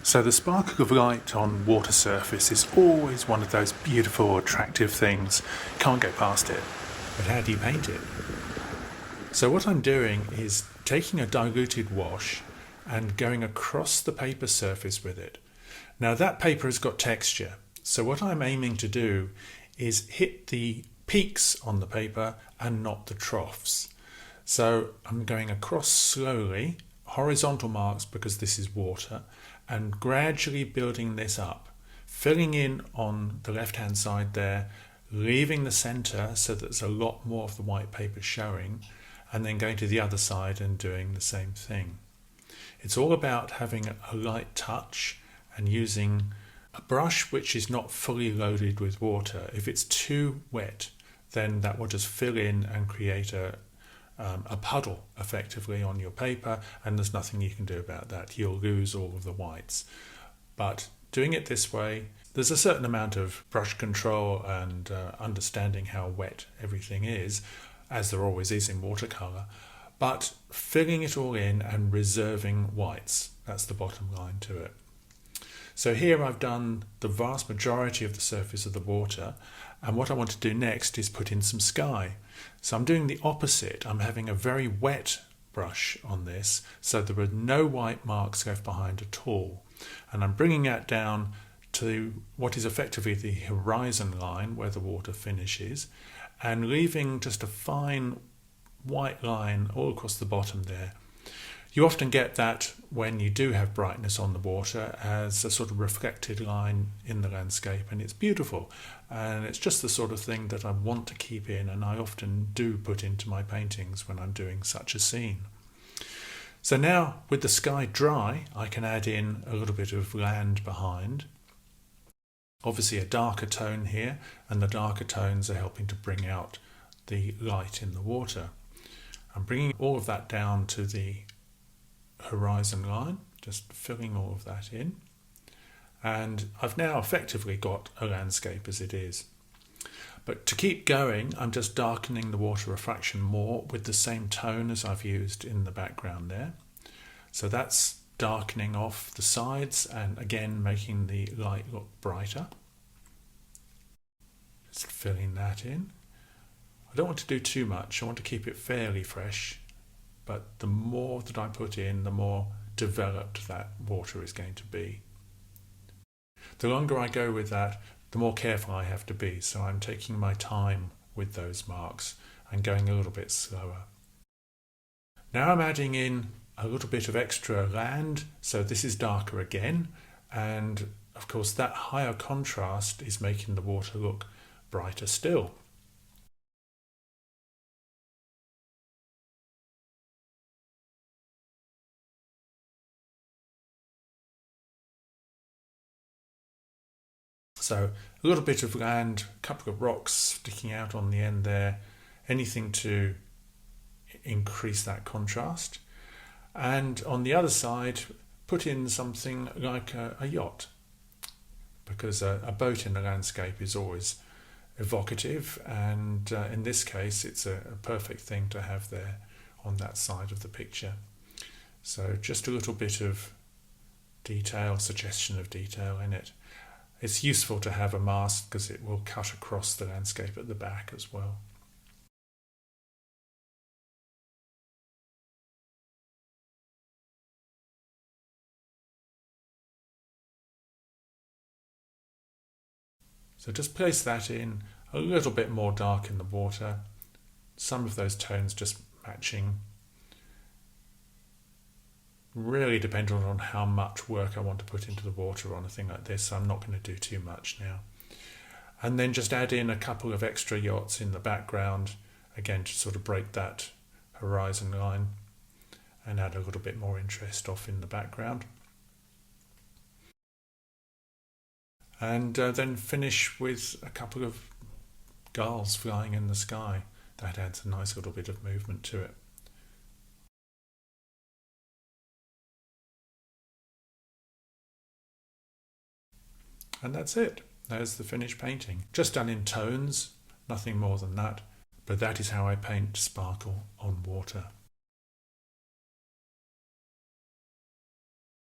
So the sparkle of light on water surface is always one of those beautiful, attractive things. Can't go past it. But how do you paint it? So what I'm doing is taking a diluted wash and going across the paper surface with it. Now that paper has got texture, so what I'm aiming to do is hit the peaks on the paper and not the troughs. So I'm going across slowly, horizontal marks because this is water, and gradually building this up, filling in on the left hand side there, leaving the center so that there's a lot more of the white paper showing, and then going to the other side and doing the same thing. It's all about having a light touch and using a brush which is not fully loaded with water. If it's too wet, then that will just fill in and create a puddle effectively on your paper, and there's nothing you can do about that. You'll lose all of the whites. But doing it this way, there's a certain amount of brush control and understanding how wet everything is, as there always is in watercolour, but filling it all in and reserving whites. That's the bottom line to it. So here I've done the vast majority of the surface of the water, and what I want to do next is put in some sky. So I'm doing the opposite. I'm having a very wet brush on this, so there are no white marks left behind at all. And I'm bringing that down to what is effectively the horizon line where the water finishes, and leaving just a fine white line all across the bottom there. You often get that when you do have brightness on the water as a sort of reflected line in the landscape, and it's beautiful, and it's just the sort of thing that I want to keep in, and I often do put into my paintings when I'm doing such a scene. So now with the sky dry, I can add in a little bit of land behind. Obviously a darker tone here, and the darker tones are helping to bring out the light in the water. I'm bringing all of that down to the horizon line, just filling all of that in, and I've now effectively got a landscape as it is. But to keep going, I'm just darkening the water a fraction more with the same tone as I've used in the background there. So that's darkening off the sides and again making the light look brighter. Just filling that in. I don't want to do too much, I want to keep it fairly fresh, but the more that I put in, the more developed that water is going to be. The longer I go with that, the more careful I have to be, so I'm taking my time with those marks and going a little bit slower. Now I'm adding in a little bit of extra land, so this is darker again, and of course that higher contrast is making the water look brighter still. So a little bit of land, a couple of rocks sticking out on the end there, anything to increase that contrast. And on the other side, put in something like a yacht, because a boat in a landscape is always evocative, and in this case it's a perfect thing to have there on that side of the picture. So just a little bit of detail, suggestion of detail in it. It's useful to have a mast because it will cut across the landscape at the back as well. So just place that in, a little bit more dark in the water, some of those tones just matching. Really dependent on how much work I want to put into the water on a thing like this, so I'm not going to do too much now. And then just add in a couple of extra yachts in the background, again to sort of break that horizon line and add a little bit more interest off in the background. And then finish with a couple of gulls flying in the sky. That adds a nice little bit of movement to it. And that's it. there's the finished painting. Just done in tones, nothing more than that. But that is how I paint sparkle on water.